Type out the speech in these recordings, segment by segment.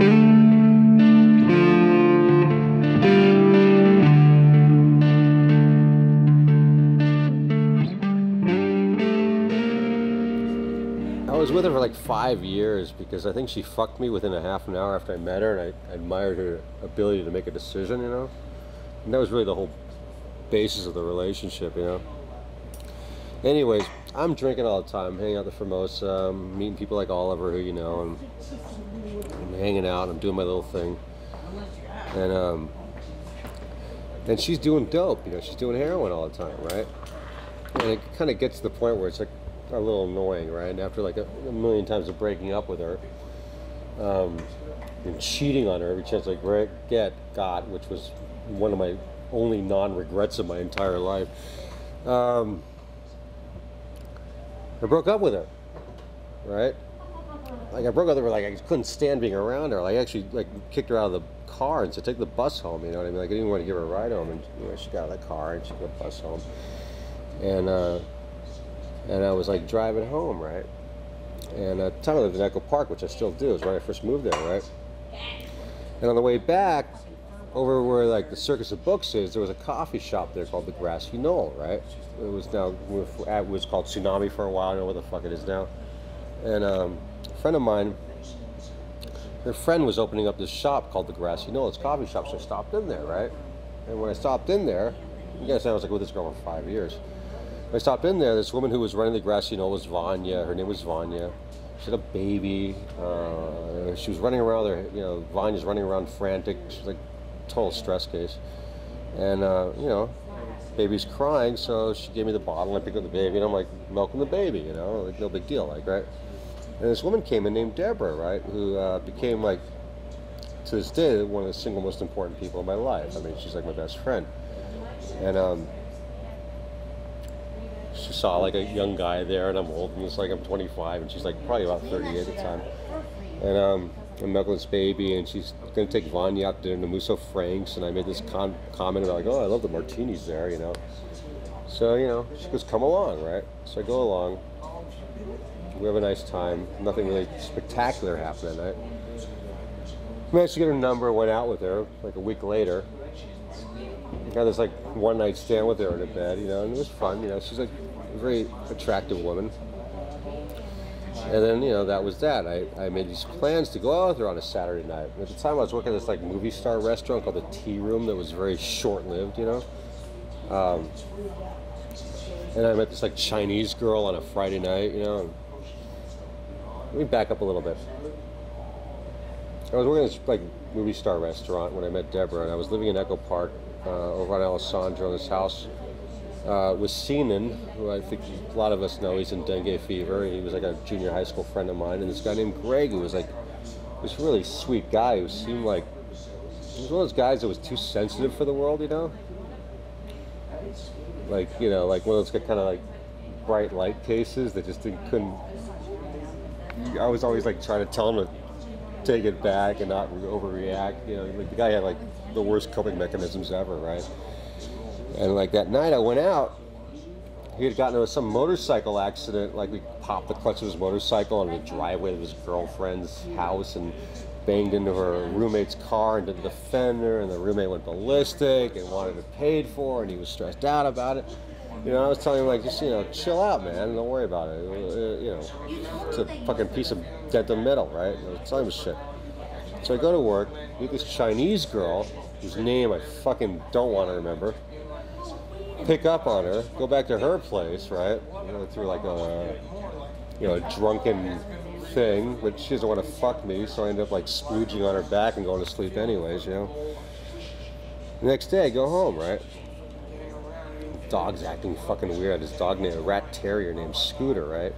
I was with her for like 5 years because I think she fucked me within a half an hour after I met her, and I admired her ability to make a decision, you know? And that was really the whole basis of the relationship, you know? Anyways, I'm drinking all the time, hanging out at the Formosa, meeting people like Oliver, who you know, and I'm hanging out, and I'm doing my little thing. And she's doing dope, you know, she's doing heroin all the time, right? And it kind of gets to the point where it's like a little annoying, right? And after like a million times of breaking up with her, and cheating on her every chance I got, which was one of my only non-regrets of my entire life, I broke up with her, right? Like I broke up with her, like I couldn't stand being around her. Like I actually like kicked her out of the car and said, take the bus home, you know what I mean? Like I didn't want to give her a ride home, and you know, she got out of the car and she got the bus home. And I was like driving home, right? And at the time I lived in Echo Park, which I still do. It was when I first moved there, right? And on the way back, over where like the Circus of Books is, there was a coffee shop there called the Grassy Knoll, right? It was called Tsunami for a while. I don't know what the fuck it is now. And a friend of mine, her friend was opening up this shop called the Grassy Knoll. It's a coffee shop, so I stopped in there, right? And when I stopped in there, you guys know I was like with this girl for 5 years. When I stopped in there, this woman who was running the Grassy Knoll was Vanya. Her name was Vanya. She had a baby. She was running around there, you know, Vanya's running around frantic. She was like total stress case. And, you know, baby's crying, so she gave me the bottle, and I picked up the baby, and I'm like milking the baby, you know, like no big deal, like, right? And this woman came in named Deborah, right, who became like, to this day, one of the single most important people in my life. I mean, she's like my best friend. And she saw like a young guy there, and I'm old, and it's like I'm 25, and she's like probably about 38 at the time. And I'm milking this baby, and she's gonna take Vanya out to dinner to Musso Frank's, and I made this comment about like, oh, I love the martinis there, you know. So, you know, she goes, come along, right? So I go along. We have a nice time. Nothing really spectacular happened that night. Managed to get her number, went out with her like a week later. Got this like one night stand with her in a bed, you know, and it was fun, you know. She's like a very attractive woman. And then, you know, that was that. I made these plans to go out with her on a Saturday night. At the time I was working at this like movie star restaurant called the Tea Room that was very short-lived, you know. And I met this like Chinese girl on a Friday night, you know. Let me back up a little bit. I was working at this like movie star restaurant when I met Deborah, and I was living in Echo Park over on Alessandro in this house with Seanan, who I think a lot of us know. He's in dengue fever. He was like a junior high school friend of mine, and this guy named Greg, who was like this really sweet guy who seemed like he was one of those guys that was too sensitive for the world, you know. Like, you know, like one of those kind of like bright light cases that just couldn't. I was always like trying to tell him to take it back and not overreact. You know, like the guy had like the worst coping mechanisms ever, right? And like that night I went out, he had gotten into some motorcycle accident. Like we popped the clutch of his motorcycle on the driveway of his girlfriend's house and banged into her roommate's car and did the fender, and the roommate went ballistic and wanted it paid for, and he was stressed out about it. You know, I was telling him, like, just, you know, chill out, man. Don't worry about it. You know, it's a fucking piece of dental metal, right? I was telling him shit. So I go to work, meet this Chinese girl, whose name I fucking don't want to remember, pick up on her, go back to her place, right? You know, through like a, you know, a drunken thing, but she doesn't want to fuck me, so I end up like splooging on her back and going to sleep anyways, you know? The next day I go home, right? Dog's acting fucking weird. I had this dog named a rat terrier named Scooter, right?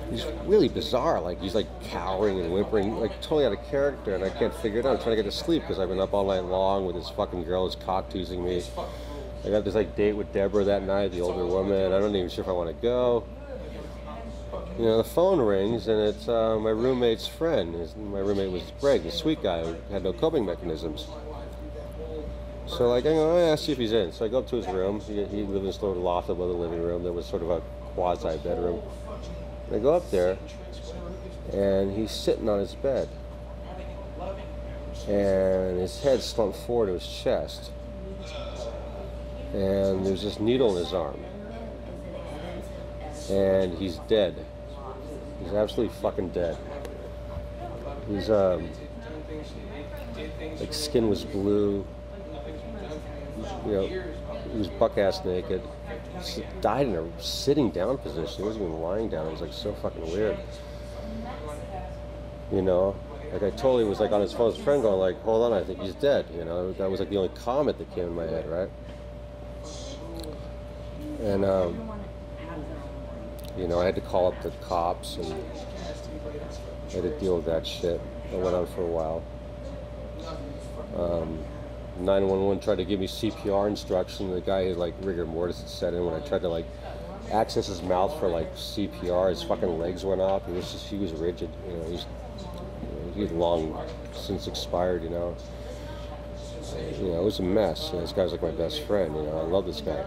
He's really bizarre. Like he's like cowering and whimpering, like totally out of character, and I can't figure it out. I'm trying to get to sleep because I've been up all night long with this fucking girl who's cock teasing me. I got this like date with Deborah that night, the older woman. I don't even sure if I want to go. You know, the phone rings and it's my roommate's friend. My roommate was Greg, the sweet guy who had no coping mechanisms. So like, I asked if he's in. So I go up to his room. He lived in this little loft above the living room. There was sort of a quasi bedroom. I go up there, and he's sitting on his bed. and his head slumped forward to his chest, and there's this needle in his arm, and he's dead. He's absolutely fucking dead. He's like skin was blue, you know, he was buck-ass naked. He died in a sitting down position. He wasn't even lying down. It was like so fucking weird. You know, like I totally was like on his phone with his friend going like, hold on, I think he's dead. You know, that was like the only comment that came in my head, right? And you know, I had to call up the cops and I had to deal with that shit. That went on for a while. 911 tried to give me CPR instruction. The guy had like rigor mortis had set in. When I tried to like access his mouth for like CPR, his fucking legs went off. He was rigid. You know, he had long since expired. You know, it was a mess. You know, this guy's like my best friend. You know, I love this guy.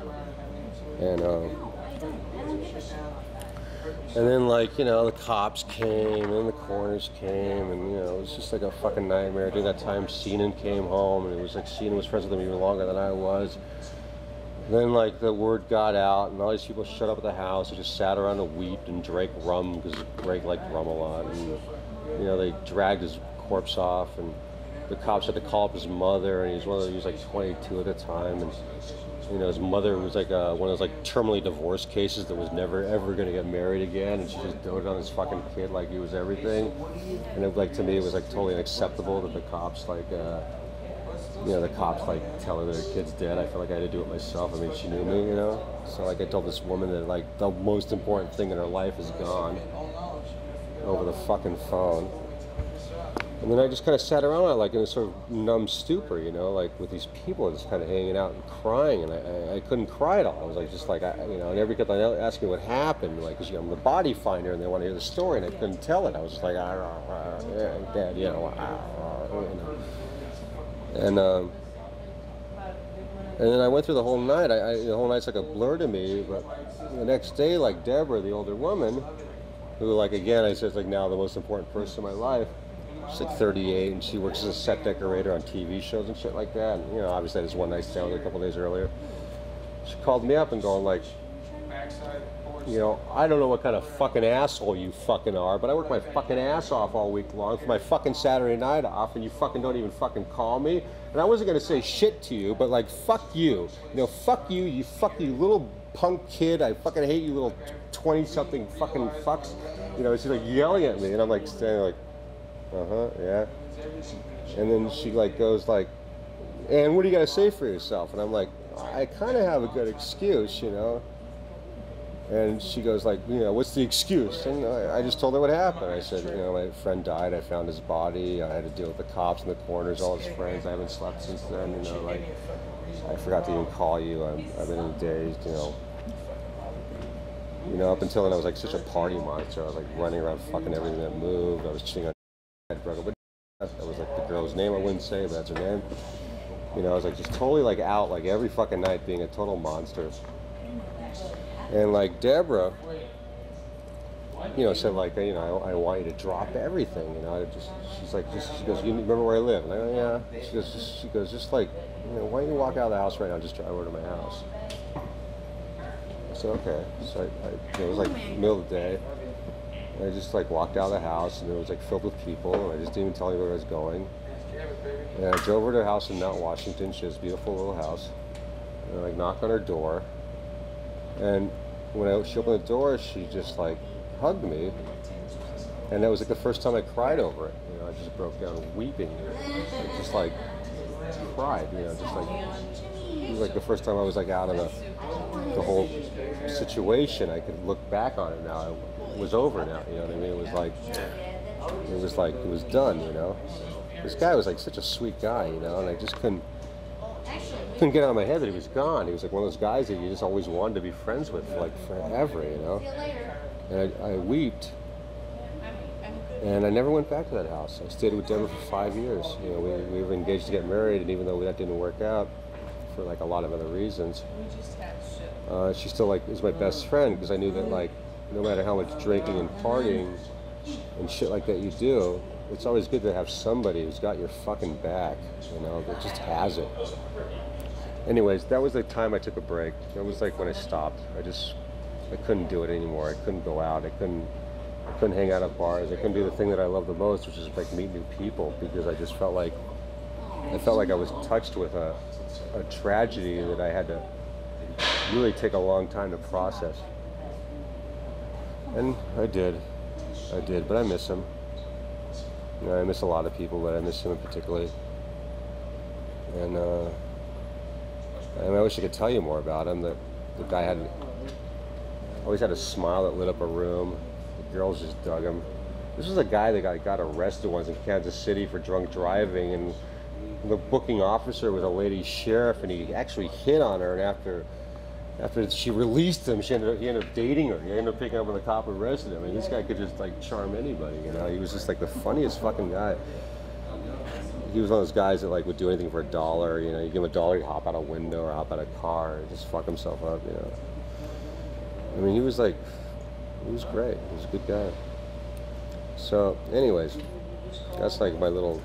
And then, like, you know, the cops came, and the coroners came, and, you know, it was just like a fucking nightmare. During that time, Seenan came home, and it was like Seenan was friends with him even longer than I was. And then, like, the word got out, and all these people showed up at the house. They just sat around and wept and drank rum, because Greg liked rum a lot. And, you know, they dragged his corpse off, and the cops had to call up his mother, and he was like 22 at the time, and you know, his mother was like one of those like terminally divorced cases that was never ever going to get married again, and she just doted on this fucking kid like he was everything. And it, like, to me, it was like totally unacceptable that the cops like you know, the cops like tell her their kid's dead. I felt like I had to do it myself. I mean, she knew me, you know. So like I told this woman that like the most important thing in her life is gone over the fucking phone. And then I just kind of sat around like in a sort of numb stupor, you know, like with these people just kind of hanging out and crying, and I couldn't cry at all. I was like, just like, you know, and everybody kept asking me what happened, like, because, you know, I'm the body finder and they want to hear the story, and I couldn't tell it. I was just like, yeah, Dad, you know, and then I went through the whole night. The whole night's like a blur to me, but the next day, like Deborah, the older woman, who, like, again, I said, is like now the most important person in my life. She's like 38, and she works as a set decorator on TV shows and shit like that. And, you know, obviously I had this one night stand with her a couple days earlier. She called me up and going like, you know, I don't know what kind of fucking asshole you fucking are, but I work my fucking ass off all week long for my fucking Saturday night off, and you fucking don't even fucking call me. And I wasn't gonna say shit to you, but like, fuck you. You know, fuck you little punk kid. I fucking hate you little 20-something fucking fucks. You know, she's like yelling at me, and I'm like standing like, yeah. And then she like goes like, and what do you got to say for yourself? And I'm like, I kind of have a good excuse, you know. And she goes like, you know, what's the excuse? And I just told her what happened. I said, you know, my friend died. I found his body. I had to deal with the cops and the coroners, all his friends. I haven't slept since then, you know, like, I forgot to even call you. I've been dazed, you know. You know, up until then I was like such a party monster. I was like running around fucking everything that moved. I was cheating on that was like the girl's name. I wouldn't say, but that's her name. You know, I was like just totally like out like every fucking night, being a total monster. And like Deborah, you know, said like, you know, I want you to drop everything. You know, she goes, you remember where I live? And I go, yeah. She goes, just like, you know, why don't you walk out of the house right now and just drive over to my house? I said, okay. So it was like middle of the day. And I just like walked out of the house, and it was like filled with people, and I just didn't even tell anybody where I was going. And I drove over to her house in Mount Washington. She has a beautiful little house. And I like knocked on her door. And when she opened the door, she just like hugged me. And that was like the first time I cried over it. You know, I just broke down weeping. I just like cried, you know, just like, it was like the first time I was like out of the whole situation. I could look back on it now. It was over now, you know what I mean? It was done, you know? This guy was like such a sweet guy, you know, and I just couldn't get out of my head that he was gone. He was like one of those guys that you just always wanted to be friends with, like forever, you know? And I wept, and I never went back to that house. I stayed with Deborah for 5 years. You know, we were engaged to get married, and even though that didn't work out for like a lot of other reasons, she still like is my best friend, because I knew that like no matter how much drinking and partying and shit like that you do, it's always good to have somebody who's got your fucking back, you know, that just has it. Anyways, that was the time I took a break. That was like when I stopped. I couldn't do it anymore. I couldn't go out. I couldn't hang out at bars. I couldn't do the thing that I love the most, which is like meet new people, because I just felt like I was touched with a tragedy that I had to really take a long time to process. And I did, but I miss him. You know, I miss a lot of people, but I miss him particularly. And I wish I could tell you more about him. The guy always had a smile that lit up a room. The girls just dug him. This was a guy that got arrested once in Kansas City for drunk driving, and the booking officer was a lady sheriff, and he actually hit on her, and after she released him, he ended up dating her. He ended up picking up when the cop arrested him. I mean, this guy could just like charm anybody, you know. He was just like the funniest fucking guy. He was one of those guys that like would do anything for $1. You know, you give him $1, he'd hop out a window or hop out a car, and just fuck himself up, you know. I mean, he was great. He was a good guy. So, anyways, that's like my little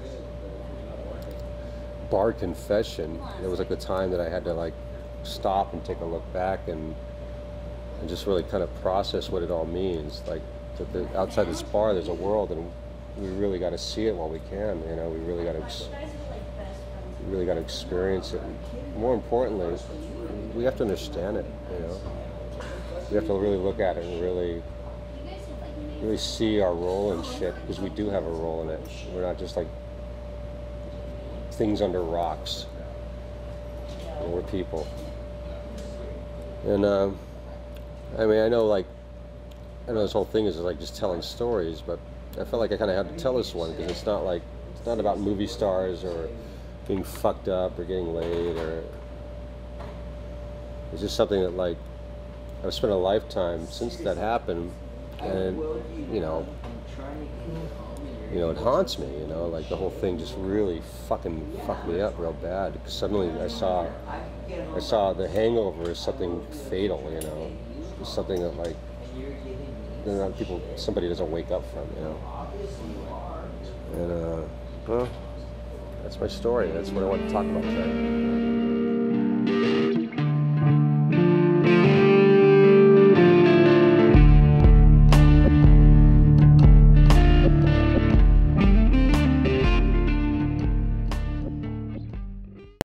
bar confession. It was like the time that I had to like stop and take a look back and just really kind of process what it all means. Like, that outside this bar, there's a world, and we really got to see it while we can. You know, we really got to experience it. And more importantly, we have to understand it. You know, we have to really look at it and really see our role in shit, because we do have a role in it. We're not just like things under rocks. You know, we're people. And I mean, I know this whole thing is like just telling stories, but I felt like I kind of had to tell this one, because it's not about movie stars or being fucked up or getting laid, or it's just something that like I've spent a lifetime since that happened, and you know, it haunts me. You know, like the whole thing just really fucking fucked me up real bad. Because suddenly I saw The Hangover as something fatal. You know, it's something that like somebody doesn't wake up from. You know, and well, that's my story. That's what I want to talk about today.